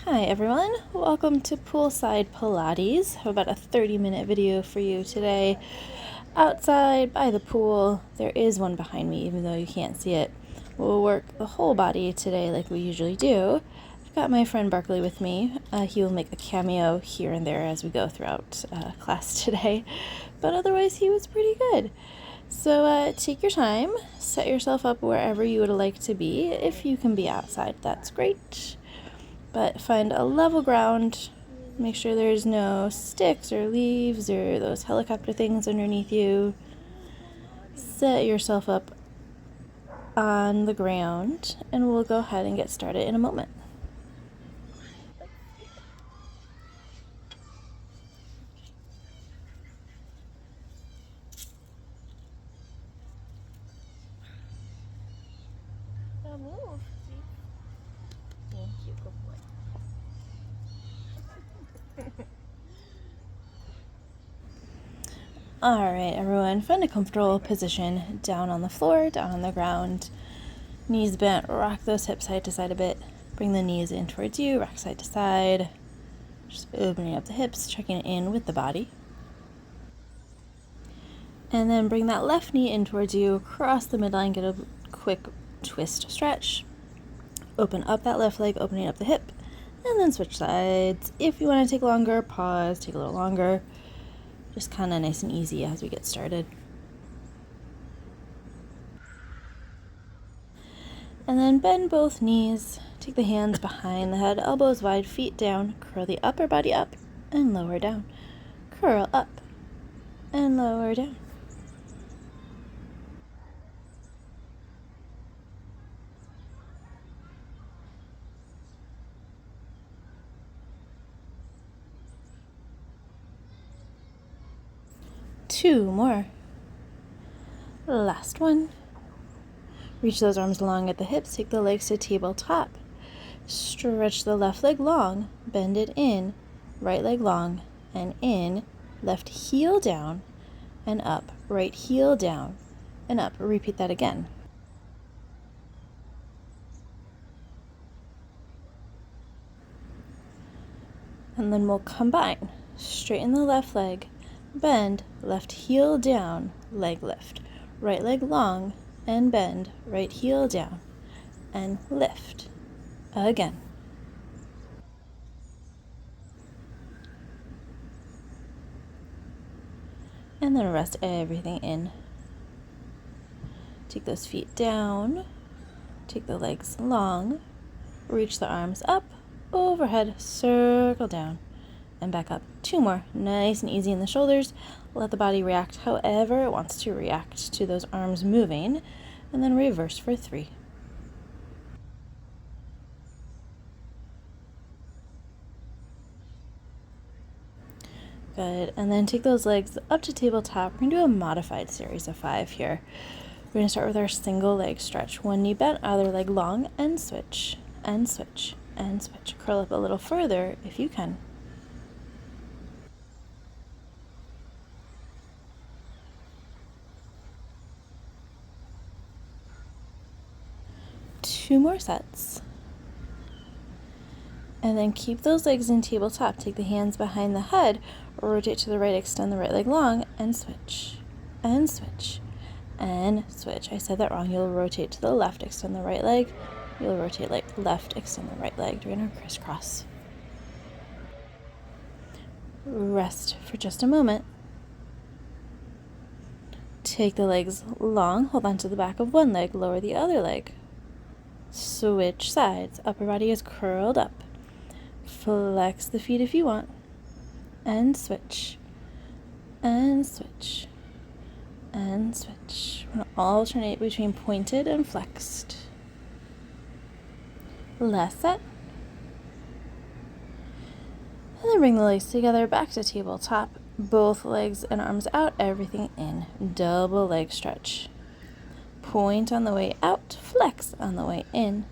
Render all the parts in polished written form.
Hi everyone, welcome to Poolside Pilates. I have about a 30-minute video for you today. Outside by the pool, there is one behind me even though you can't see it. We'll work the whole body today like we usually do. I've got my friend Barkley with me. He will make a cameo here and there as we go throughout class today, but otherwise he was pretty good. So take your time, set yourself up wherever you would like to be. If you can be outside, that's great. But find a level ground, make sure there's no sticks or leaves or those helicopter things underneath you. Set yourself up on the ground and we'll go ahead and get started in a moment. Now move. Thank you, good boy. Alright everyone, find a comfortable position down on the floor, down on the ground. Knees bent, rock those hips side to side a bit. Bring the knees in towards you, rock side to side. Just opening up the hips, checking in with the body. And then bring that left knee in towards you, cross the midline, get a quick twist stretch. Open up that left leg, opening up the hip, and then switch sides. If you want to take longer, pause, take a little longer. Just kind of nice and easy as we get started. And then bend both knees, take the hands behind the head, elbows wide, feet down, curl the upper body up and lower down. Curl up and lower down. Two more. Last one. Reach those arms long at the hips, take the legs to tabletop. Stretch the left leg long, bend it in, right leg long, and in, left heel down, and up, right heel down, and up. Repeat that again. And then we'll combine. Straighten the left leg, bend, left heel down, leg lift. Right leg long, and bend, right heel down, and lift. Again. And then rest everything in. Take those feet down, take the legs long, reach the arms up, overhead, circle down, and back up. Two more, nice and easy in the shoulders. Let the body react however it wants to react to those arms moving, and then reverse for 3. Good, and then take those legs up to tabletop. We're going to do a modified series of 5 here. We're going to start with our single leg stretch. One knee bent, other leg long, and switch, and switch, and switch. Curl up a little further if you can. Two more sets. And then keep those legs in tabletop. Take the hands behind the head, rotate to the right, extend the right leg long, and switch, and switch, and switch. I said that wrong. You'll rotate to the left, extend the right leg. You'll rotate left, extend the right leg. We're going to crisscross. Rest for just a moment. Take the legs long, hold on to the back of one leg, lower the other leg. Switch sides. Upper body is curled up. Flex the feet if you want. And switch. And switch. And switch. We're going to alternate between pointed and flexed. Last set. And then bring the legs together, back to tabletop. Both legs and arms out, everything in. Double leg stretch. Point on the way out, flex on the way in.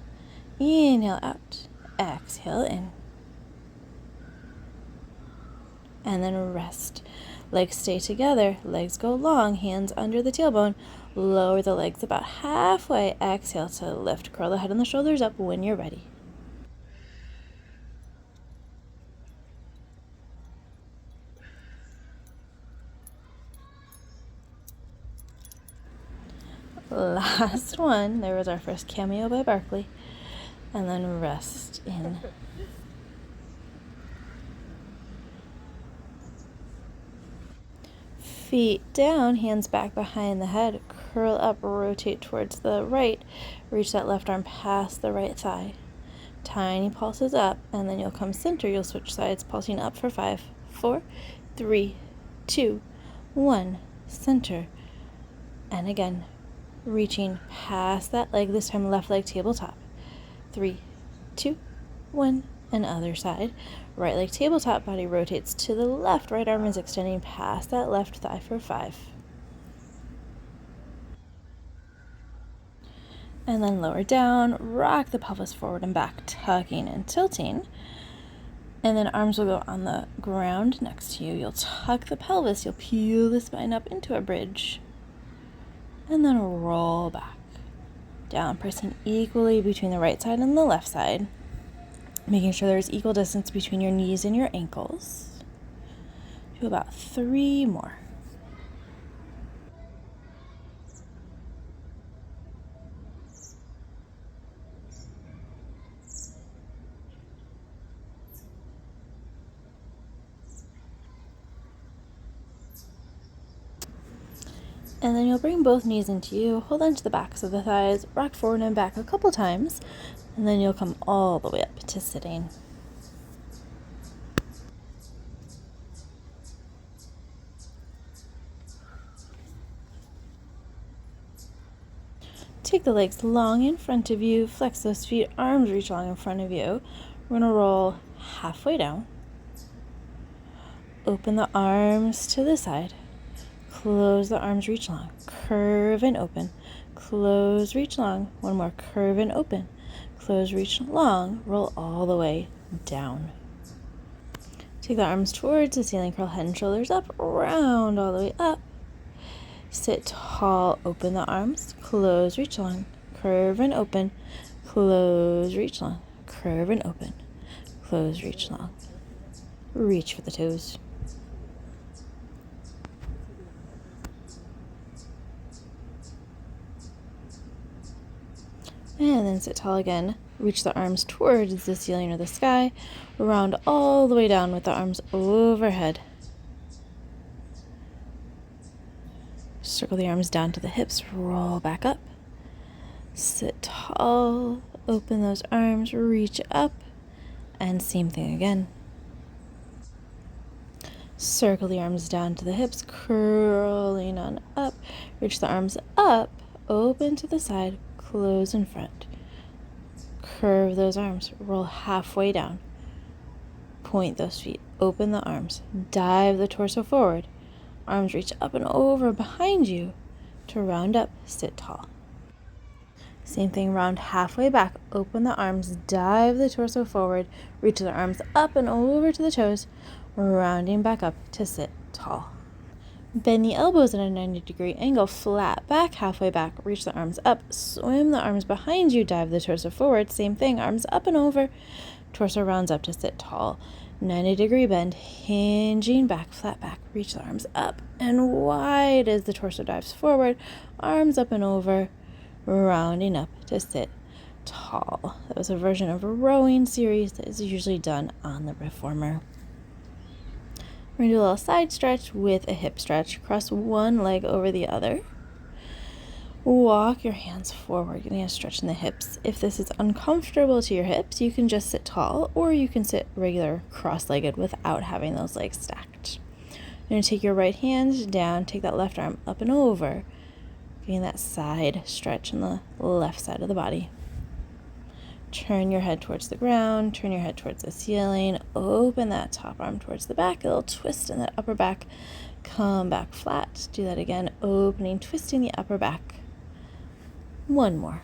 Inhale out, exhale in. And then rest. Legs stay together, legs go long, hands under the tailbone. Lower the legs about halfway, exhale to lift. Curl the head and the shoulders up when you're ready. last one. There was our first Cameo by Barkley. And then rest in. Feet down, hands back behind the head. Curl up, rotate towards the right. Reach that left arm past the right thigh. Tiny pulses up, and then you'll come center. You'll switch sides, pulsing up for 5, 4, 3, 2, 1. Center. And again, reaching past that leg, this time left leg tabletop. 3, 2, 1, and other side. Right leg tabletop, body rotates to the left, right arm is extending past that left thigh for 5. And then lower down, rock the pelvis forward and back, tucking and tilting. And then arms will go on the ground next to you. You'll tuck the pelvis, you'll peel the spine up into a bridge. And then roll back. Down, pressing equally between the right side and the left side. Making sure there's equal distance between your knees and your ankles. Do about 3 more. And then you'll bring both knees into you, hold onto the backs of the thighs, rock forward and back a couple times, and then you'll come all the way up to sitting. Take the legs long in front of you, flex those feet, arms reach long in front of you. We're going to roll halfway down. Open the arms to the side. Close the arms, reach long. Curve and open. Close, reach long. One more, curve and open. Close, reach long. Roll all the way down. Take the arms towards the ceiling, curl head and shoulders up, round all the way up. Sit tall, open the arms, close, reach long, curve and open, close, reach long, curve and open, close, reach long. Reach for the toes. And then sit tall again. Reach the arms towards the ceiling or the sky. Round all the way down with the arms overhead. Circle the arms down to the hips. Roll back up. Sit tall. Open those arms. Reach up. And same thing again. Circle the arms down to the hips. Curling on up. Reach the arms up. Open to the side. Close in front. Curve those arms. Roll halfway down. Point those feet. Open the arms. Dive the torso forward. Arms reach up and over behind you to round up. Sit tall. Same thing, round halfway back. Open the arms. Dive the torso forward. Reach the arms up and over to the toes. Rounding back up to sit tall. Bend the elbows at a 90-degree angle, flat back, halfway back, reach the arms up, swim the arms behind you, dive the torso forward, same thing, arms up and over, torso rounds up to sit tall, 90-degree bend, hinging back, flat back, reach the arms up and wide as the torso dives forward, arms up and over, rounding up to sit tall. That was a version of a rowing series that is usually done on the reformer. We're going to do a little side stretch with a hip stretch. Cross one leg over the other. Walk your hands forward, getting a stretch in the hips. If this is uncomfortable to your hips, you can just sit tall, or you can sit regular cross-legged without having those legs stacked. You're going to take your right hand down, take that left arm up and over, getting that side stretch on the left side of the body. Turn your head towards the ground, turn your head towards the ceiling, open that top arm towards the back, a little twist in that upper back, come back flat, do that again, opening, twisting the upper back. One more.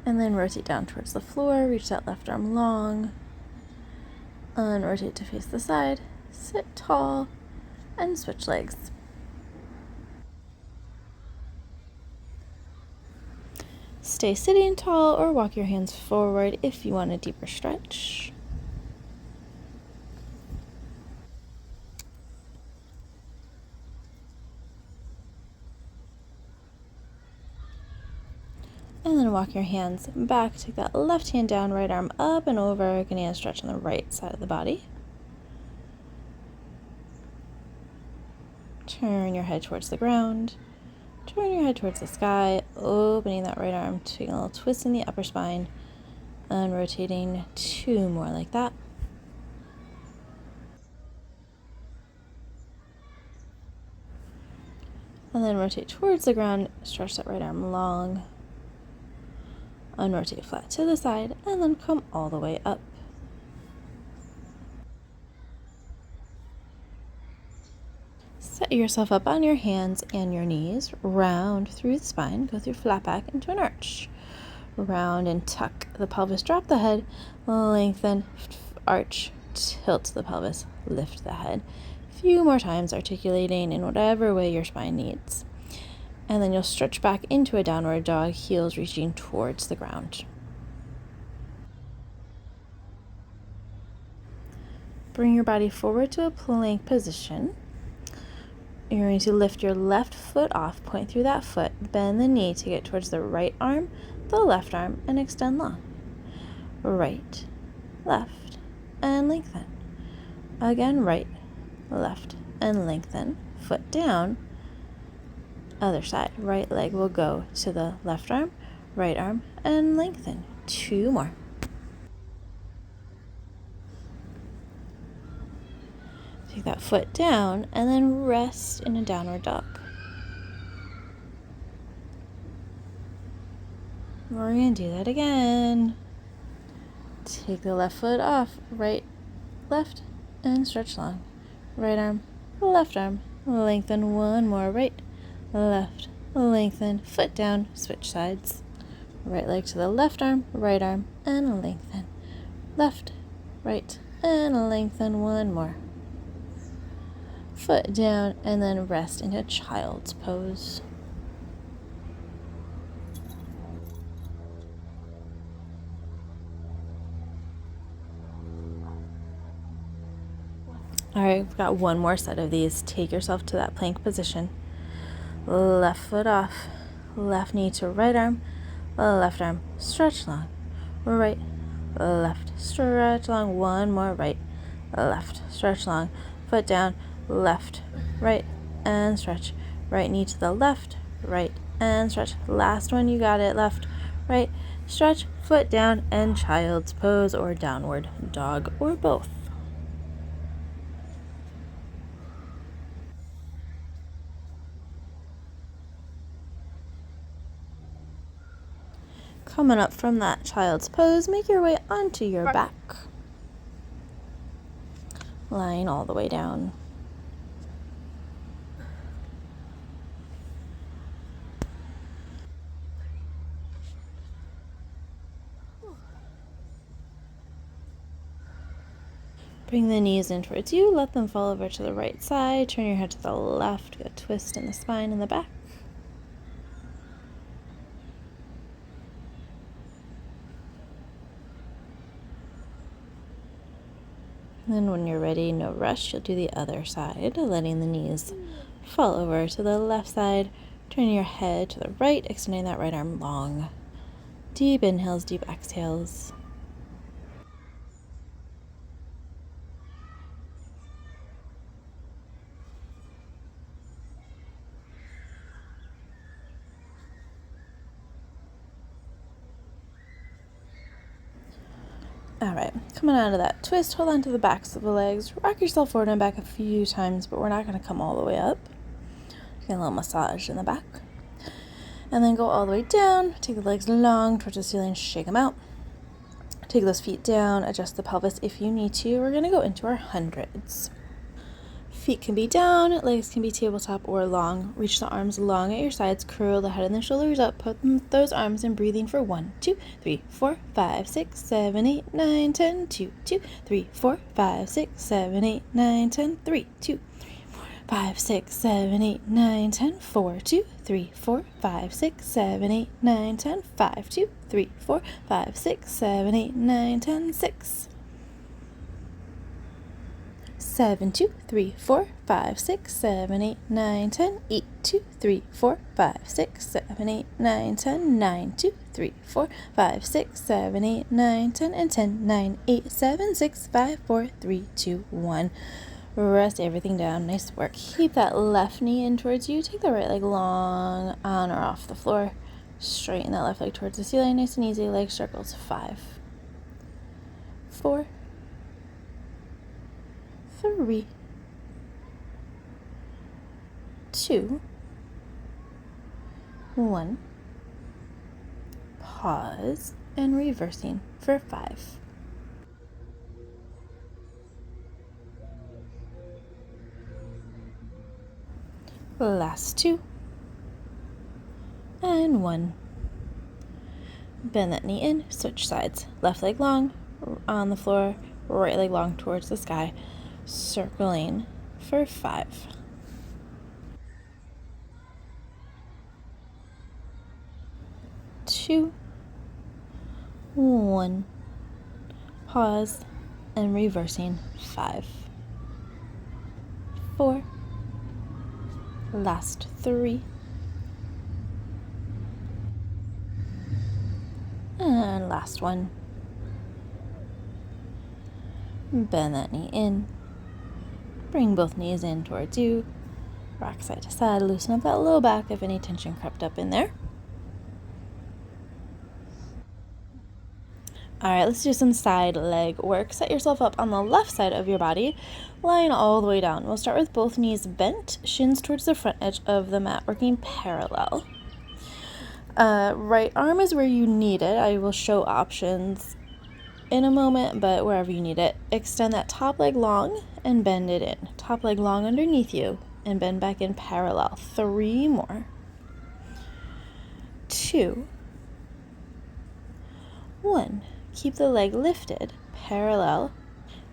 And then rotate down towards the floor, reach that left arm long, unrotate to face the side, sit tall, and switch legs. Stay sitting tall or walk your hands forward if you want a deeper stretch. And then walk your hands back. Take that left hand down, right arm up and over. Gonna stretch on the right side of the body. Turn your head towards the ground. Turn your head towards the sky, opening that right arm, taking a little twist in the upper spine, and rotating 2 more like that. And then rotate towards the ground, stretch that right arm long, unrotate flat to the side, and then come all the way up. Set yourself up on your hands and your knees, round through the spine, go through flat back into an arch. Round and tuck the pelvis, drop the head, lengthen, arch, tilt the pelvis, lift the head. A few more times, articulating in whatever way your spine needs. And then you'll stretch back into a downward dog, heels reaching towards the ground. Bring your body forward to a plank position. You're going to lift your left foot off, point through that foot, bend the knee to get towards the right arm, the left arm, and extend long. Right, left, and lengthen. Again, right, left, and lengthen. Foot down. Other side. Right leg will go to the left arm, right arm, and lengthen. 2 more. Take that foot down and then rest in a downward dog. We're going to do that again. Take the left foot off, right, left, and stretch long. Right arm, lengthen 1 more. Right, left, lengthen, foot down, switch sides. Right leg to the left arm, right arm, and lengthen. Left, right, and lengthen 1 more. Foot down, and then rest into child's pose. All right, we've got 1 more set of these. Take yourself to that plank position. Left foot off, left knee to right arm, left arm, stretch long. Right, left, stretch long. 1 more. Right, left, stretch long. Foot down, left, right, and stretch. Right knee to the left, right, and stretch. Last one, you got it. Left, right, stretch, foot down, and child's pose or downward dog or both. Coming up from that child's pose, make your way onto your back, lying all the way down. Bring the knees in towards you, let them fall over to the right side, turn your head to the left, get a twist in the spine and the back. Then when you're ready, no rush, you'll do the other side, letting the knees fall over to the left side, turning your head to the right, extending that right arm long. Deep inhales, deep exhales. All right, coming out of that twist, hold on to the backs of the legs, rock yourself forward and back a few times, but we're not going to come all the way up. Get a little massage in the back. And then go all the way down, take the legs long towards the ceiling, shake them out. Take those feet down, adjust the pelvis if you need to. We're going to go into our hundreds. Feet can be down, legs can be tabletop or long. Reach the arms long at your sides, curl the head and the shoulders up, put those arms in breathing for 1, 2, 3, 4, 5, 6, 7, 8, 9, 10, 2, 2, 3, 4, 5, 6, 7, 8, 9, 10, 3, 2, 5, 6, 7, 8, 9, 10, 4, 2, 3, 4, 5, 6, 7, 8, 9, 10, 5, 2, 3, 4, 5, 6, 7, 8, 9, 10, 6. 7, 2, 3, 4, 5, 6, 7, 8, 9, 10, 8, 2, 3, 4, 5, 6, 7, 8, 9, 10, 9, 2, 3, 4, 5, 6, 7, 8, 9, 10, and 10, 9, 8, 7, 6, 5, 4, 3, 2, 1. Rest everything down. Nice work. Keep that left knee in towards you. Take the right leg long on or off the floor. Straighten that left leg towards the ceiling. Nice and easy. Leg circles. 5, 4, 3, 2, 1. Pause and reversing for 5. Last 2 and 1. Bend that knee in, switch sides. Left leg long on the floor, right leg long towards the sky, circling for 5. 2, 1. Pause and reversing 5, 4. Last 3. And last 1. Bend that knee in. Bring both knees in towards you. Rock side to side. Loosen up that low back if any tension crept up in there. Alright, let's do some side leg work. Set yourself up on the left side of your body, lying all the way down. We'll start with both knees bent, shins towards the front edge of the mat, working parallel. Right arm is where you need it. I will show options in a moment, but wherever you need it. Extend that top leg long and bend it in. Top leg long underneath you and bend back in parallel. 3 more. 2, 1. Keep the leg lifted, parallel.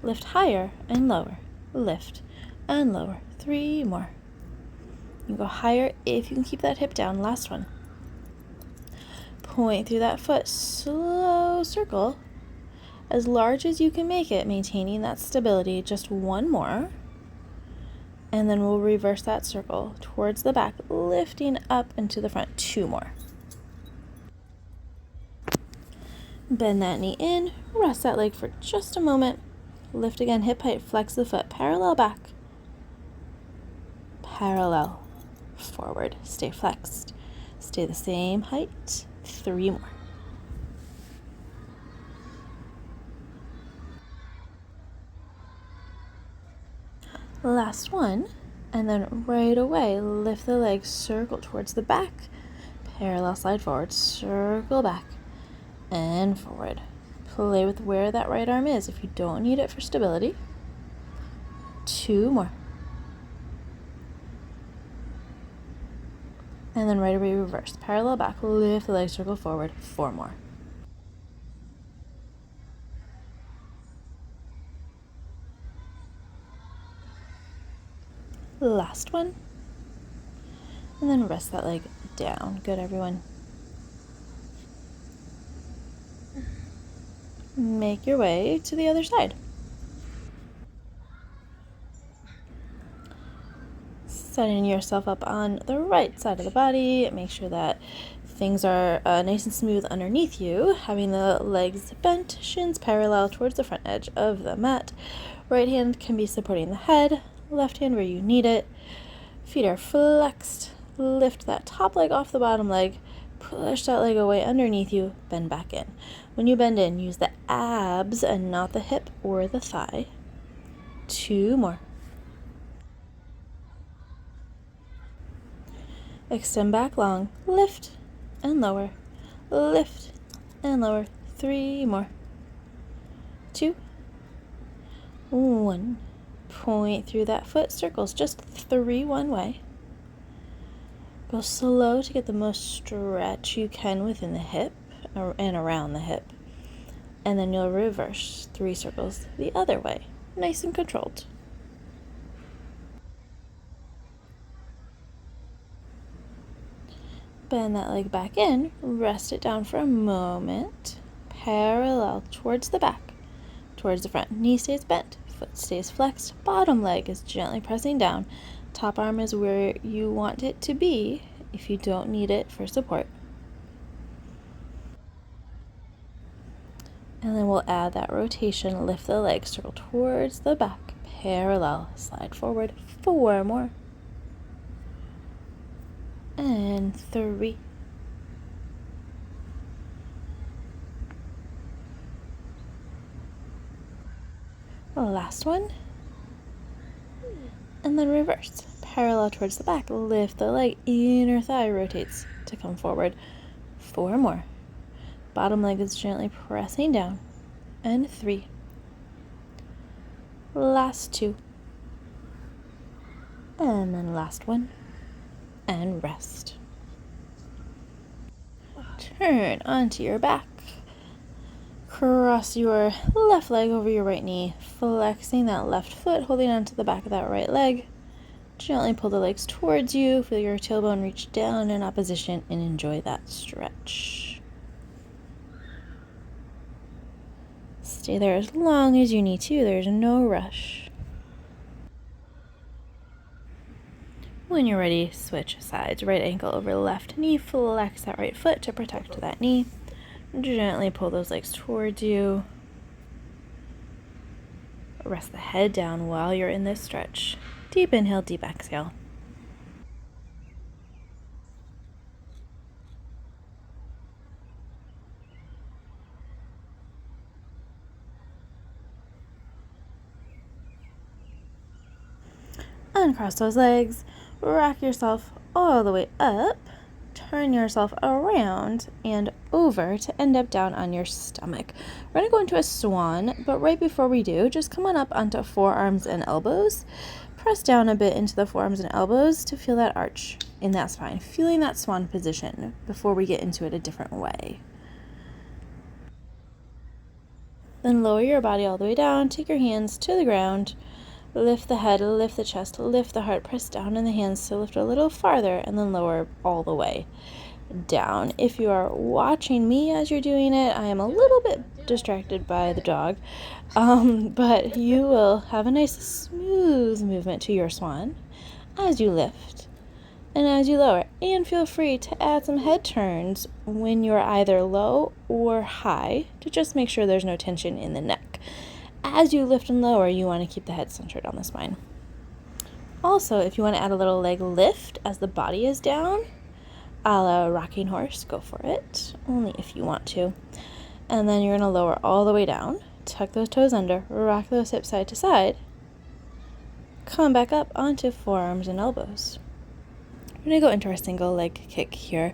Lift higher and lower. Lift and lower. 3 more. You go higher if you can keep that hip down. Last one. Point through that foot. Slow circle. As large as you can make it, maintaining that stability. Just 1 more. And then we'll reverse that circle towards the back, lifting up and to the front. 2 more. Bend that knee in, rest that leg for just a moment. Lift again, hip height, flex the foot, parallel back. Parallel forward, stay flexed. Stay the same height. 3 more. Last one, and then right away, lift the leg, circle towards the back. Parallel slide forward, circle back. And forward. Play with where that right arm is if you don't need it for stability. 2 more. And then right away reverse. Parallel back, lift the leg, circle forward. 4 more. Last one. And then rest that leg down. Good, everyone. Make your way to the other side. Setting yourself up on the right side of the body. Make sure that things are nice and smooth underneath you. Having the legs bent, shins parallel towards the front edge of the mat. Right hand can be supporting the head. Left hand where you need it. Feet are flexed. Lift that top leg off the bottom leg. Push that leg away underneath you, bend back in. When you bend in, use the abs and not the hip or the thigh. 2 more. Extend back long, lift and lower, lift and lower. 3 more. 2, 1. Point through that foot, circles, just 3 one way. Go slow to get the most stretch you can within the hip and around the hip. And then you'll reverse 3 circles the other way, nice and controlled. Bend that leg back in, rest it down for a moment, parallel towards the back, towards the front. Knee stays bent, foot stays flexed, bottom leg is gently pressing down. Top arm is where you want it to be if you don't need it for support. And then we'll add that rotation, lift the leg, circle towards the back, parallel, slide forward, 4 more. And 3. Last one. And then reverse, parallel towards the back, lift the leg, inner thigh rotates to come forward, 4 more. Bottom leg is gently pressing down, and 3. Last 2. And then last one, and rest. Turn onto your back. Cross your left leg over your right knee, flexing that left foot, holding onto the back of that right leg. Gently pull the legs towards you, feel your tailbone reach down in opposition, and enjoy that stretch. Stay there as long as you need to, there's no rush. When you're ready, switch sides. Right ankle over left knee, flex that right foot to protect that knee. Gently pull those legs towards you. Rest the head down while you're in this stretch. Deep inhale, deep exhale. Uncross those legs, rock yourself all the way up, turn yourself around and over to end up down on your stomach. We're going to go into a swan, but right before we do, just come on up onto forearms and elbows. Press down a bit into the forearms and elbows to feel that arch in that spine, feeling that swan position before we get into it a different way. Then lower your body all the way down, take your hands to the ground, lift the head, lift the chest, lift the heart, press down in the hands to lift a little farther, and then lower all the way down. If you are watching me as you're doing it, I am a little bit distracted by the dog, but you will have a nice smooth movement to your swan as you lift and as you lower. And feel free to add some head turns when you're either low or high to just make sure there's no tension in the neck. As you lift and lower, you want to keep the head centered on the spine. Also, if you want to add a little leg lift as the body is down, a la rocking horse, go for it, only if you want to. And then you're going to lower all the way down, tuck those toes under, rock those hips side to side, come back up onto forearms and elbows. We're going to go into our single leg kick here.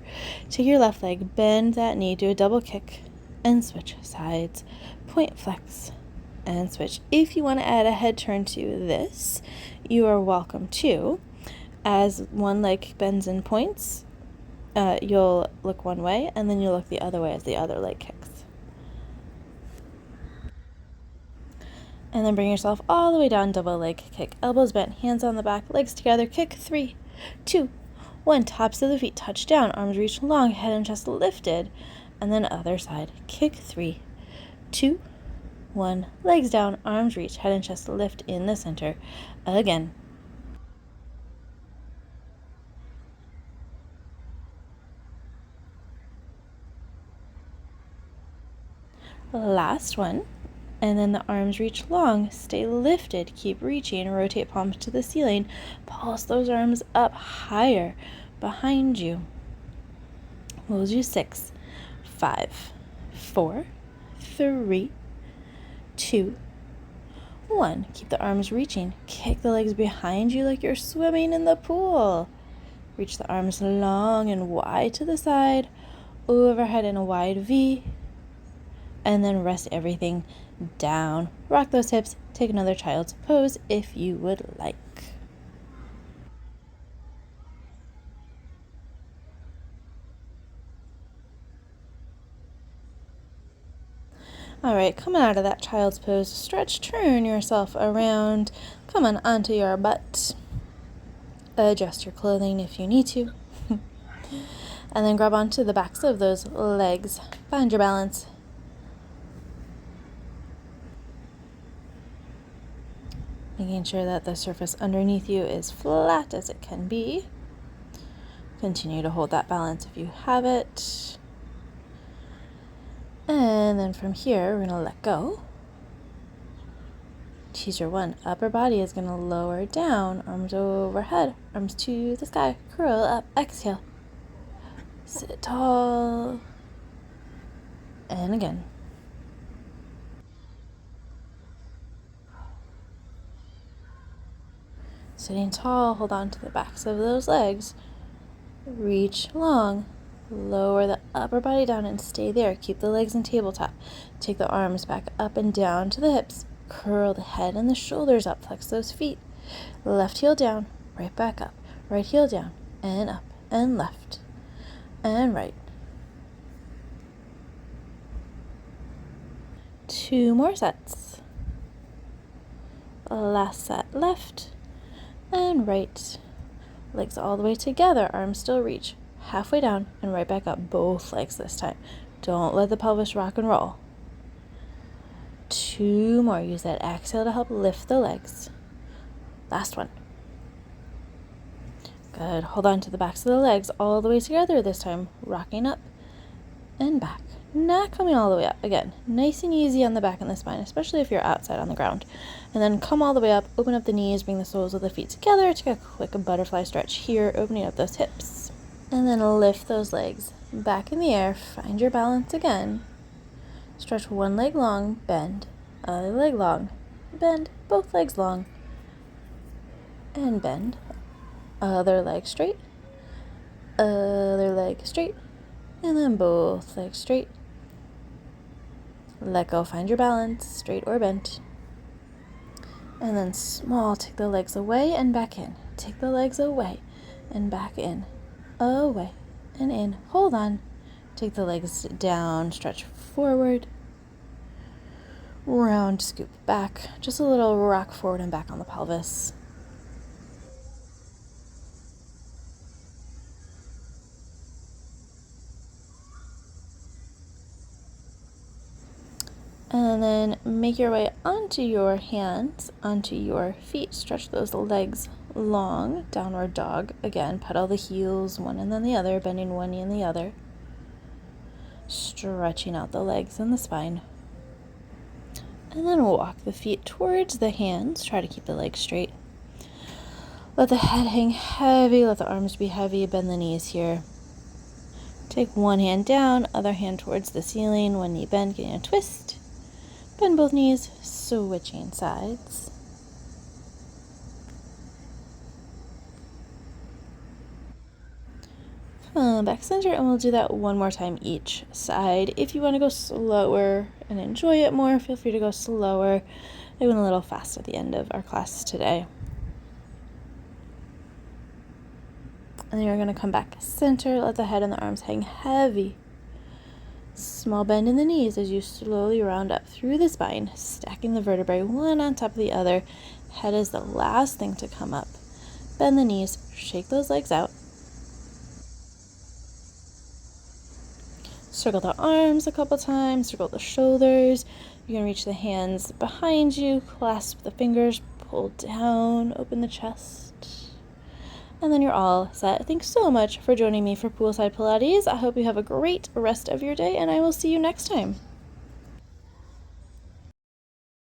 Take your left leg, bend that knee, do a double kick, and switch sides. Point flex, and switch. If you want to add a head turn to this, you are welcome to. As one leg bends and points, you'll look one way, and then you'll look the other way as the other leg kicks. And then bring yourself all the way down, double leg kick. Elbows bent, hands on the back, legs together, kick, 3, 2, 1. Tops of the feet touch down, arms reach long, head and chest lifted, and then other side. Kick, 3, 2, 1. Legs down, arms reach, head and chest lift in the center. Again. Last one. And then the arms reach long, stay lifted, keep reaching, rotate palms to the ceiling, pulse those arms up higher behind you. We'll do 6, 5, 4, 3, 2, 1. Keep the arms reaching. Kick the legs behind you like you're swimming in the pool. Reach the arms long and wide to the side, overhead in a wide V, and then rest everything down. Rock those hips. Take another child's pose if you would like. All right, coming out of that child's pose, stretch, turn yourself around, come on onto your butt. Adjust your clothing if you need to. And then grab onto the backs of those legs. Find your balance. making sure that the surface underneath you is flat as it can be. Continue to hold that balance if you have it. And then from here, we're going to let go. Teaser 1, upper body is going to lower down, arms overhead, arms to the sky, curl up, exhale. Sit tall. And again. Sitting tall, hold on to the backs of those legs. Reach long. Lower the upper body down and stay there. Keep the legs in tabletop. Take the arms back up and down to the hips. Curl the head and the shoulders up. Flex those feet. Left heel down, right back up. Right heel down and up and left and right. 2 more sets. Last set, left and right. Legs all the way together, arms still reach. Halfway down and right back up, both legs this time. Don't let the pelvis rock and roll. 2 more. Use that exhale to help lift the legs. Last one. Good. Hold on to the backs of the legs all the way together this time. Rocking up and back. Not coming all the way up. Again, nice and easy on the back and the spine, especially if you're outside on the ground. And then come all the way up, open up the knees, bring the soles of the feet together. Take a quick butterfly stretch here, opening up those hips. And then lift those legs back in the air. Find your balance again. Stretch one leg long, bend. Other leg long, bend. Both legs long. And bend. Other leg straight. Other leg straight. And then both legs straight. Let go, find your balance, straight or bent. And then small, take the legs away and back in. Take the legs away and back in. Away and in. Hold on. Take the legs down, stretch forward. Round, scoop back. Just a little rock forward and back on the pelvis. And then make your way onto your hands, onto your feet. Stretch those legs long. Downward dog. Again, pedal the heels, one and then the other, bending one knee and the other. Stretching out the legs and the spine. And then walk the feet towards the hands. Try to keep the legs straight. Let the head hang heavy. Let the arms be heavy. Bend the knees here. Take one hand down, other hand towards the ceiling. One knee bend, getting a twist. Bend both knees, switching sides. Come back center, and we'll do that one more time each side. If you want to go slower and enjoy it more, feel free to go slower. I went a little fast at the end of our class today. And then you're going to come back center, let the head and the arms hang heavy. Small bend in the knees as you slowly round up through the spine, stacking the vertebrae one on top of the other. Head is the last thing to come up. Bend the knees, shake those legs out. Circle the arms a couple times, circle the shoulders. You're going to reach the hands behind you, clasp the fingers, pull down, open the chest. And then you're all set. Thanks so much for joining me for Poolside Pilates. I hope you have a great rest of your day, and I will see you next time.